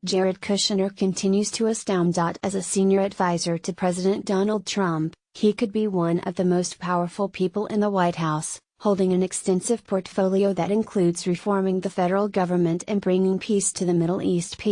Jared Kushner continues to astound. As a senior advisor to President Donald Trump, he could be one of the most powerful people in the White House, holding an extensive portfolio that includes reforming the federal government and bringing peace to the Middle East.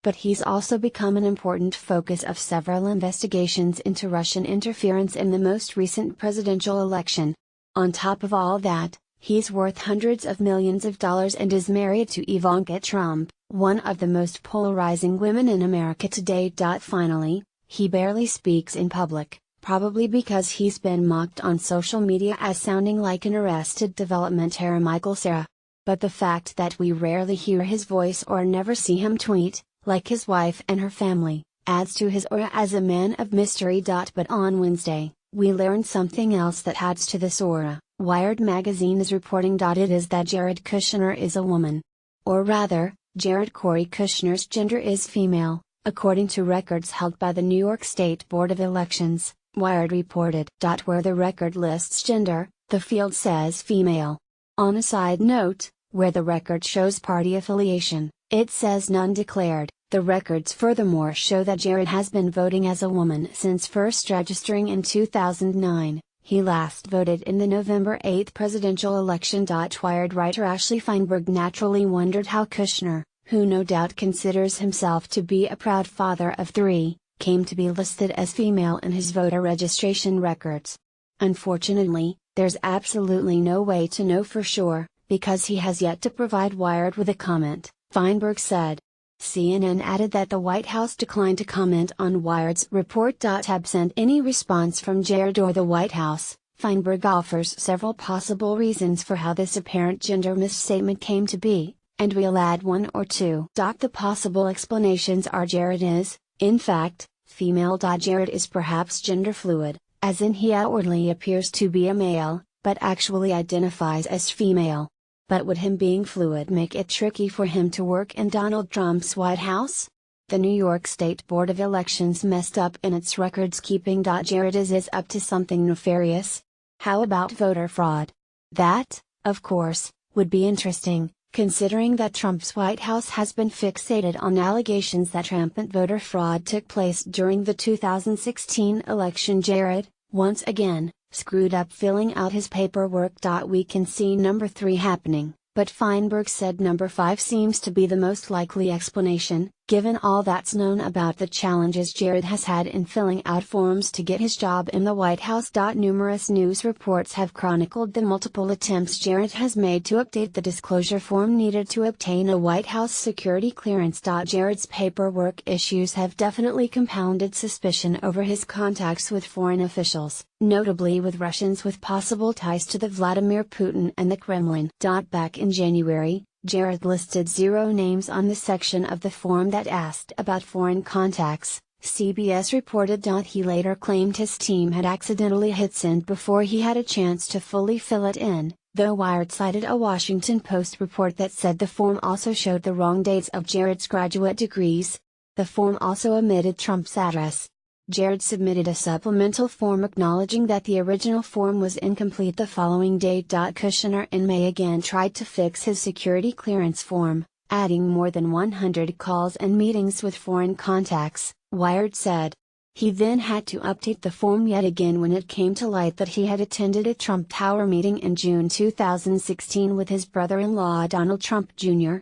But he's also become an important focus of several investigations into Russian interference in the most recent presidential election. On top of all that, he's worth hundreds of millions of dollars and is married to Ivanka Trump, one of the most polarizing women in America today. Finally, he barely speaks in public, probably because he's been mocked on social media as sounding like an Arrested Development era Michael Cera. But the fact that we rarely hear his voice or never see him tweet, like his wife and her family, adds to his aura as a man of mystery. But on Wednesday, we learned something else that adds to this aura. Wired magazine is reporting. It is that Jared Kushner is a woman. Or rather, Jared Corey Kushner's gender is female, according to records held by the New York State Board of Elections, Wired reported. Where the record lists gender, the field says female. On a side note, where the record shows party affiliation, it says none declared. The records furthermore show that Jared has been voting as a woman since first registering in 2009. He last voted in the November 8 presidential election. Wired writer Ashley Feinberg naturally wondered how Kushner, who no doubt considers himself to be a proud father of three, came to be listed as female in his voter registration records. Unfortunately, there's absolutely no way to know for sure, because he has yet to provide Wired with a comment, Feinberg said. CNN added that the White House declined to comment on Wired's report. Absent any response from Jared or the White House, Feinberg offers several possible reasons for how this apparent gender misstatement came to be, and we'll add one or two. The possible explanations are Jared is, in fact, female. Jared is perhaps gender fluid, as in he outwardly appears to be a male, but actually identifies as female. But would him being fluid make it tricky for him to work in Donald Trump's White House? The New York State Board of Elections messed up in its records keeping. Jared is up to something nefarious? How about voter fraud? That, of course, would be interesting, considering that Trump's White House has been fixated on allegations that rampant voter fraud took place during the 2016 election. Jared, once again, screwed up filling out his paperwork. We can see number 3 happening, but Feinberg said number 5 seems to be the most likely explanation, given all that's known about the challenges Jared has had in filling out forms to get his job in the White House. Numerous news reports have chronicled the multiple attempts Jared has made to update the disclosure form needed to obtain a White House security clearance. Jared's paperwork issues have definitely compounded suspicion over his contacts with foreign officials, notably with Russians with possible ties to the Vladimir Putin and the Kremlin. Back in January, Jared listed 0 names on the section of the form that asked about foreign contacts, CBS reported. He later claimed his team had accidentally hit send before he had a chance to fully fill it in, though Wired cited a Washington Post report that said the form also showed the wrong dates of Jared's graduate degrees. The form also omitted Trump's address. Jared submitted a supplemental form acknowledging that the original form was incomplete the following day. Kushner in May again tried to fix his security clearance form, adding more than 100 calls and meetings with foreign contacts, Wired said. He then had to update the form yet again when it came to light that he had attended a Trump Tower meeting in June 2016 with his brother-in-law Donald Trump Jr.,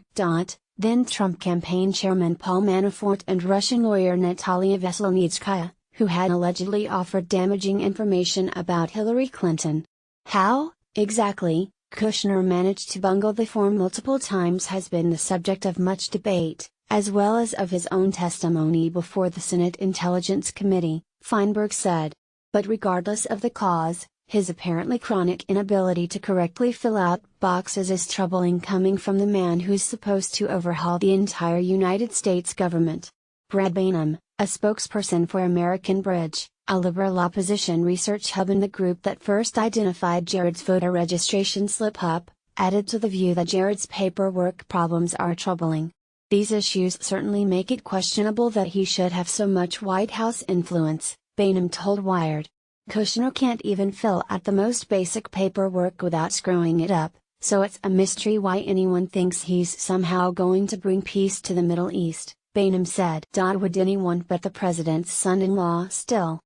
then Trump campaign chairman Paul Manafort and Russian lawyer Natalia Veselnitskaya, who had allegedly offered damaging information about Hillary Clinton. How, exactly, Kushner managed to bungle the form multiple times has been the subject of much debate, as well as of his own testimony before the Senate Intelligence Committee, Feinberg said. But regardless of the cause, his apparently chronic inability to correctly fill out boxes is troubling coming from the man who's supposed to overhaul the entire United States government. Brad Bainum, a spokesperson for American Bridge, a liberal opposition research hub in the group that first identified Jared's voter registration slip-up, added to the view that Jared's paperwork problems are troubling. These issues certainly make it questionable that he should have so much White House influence, Bainum told Wired. Kushner can't even fill out the most basic paperwork without screwing it up, so it's a mystery why anyone thinks he's somehow going to bring peace to the Middle East. Boehner said. Would anyone but the president's son-in-law still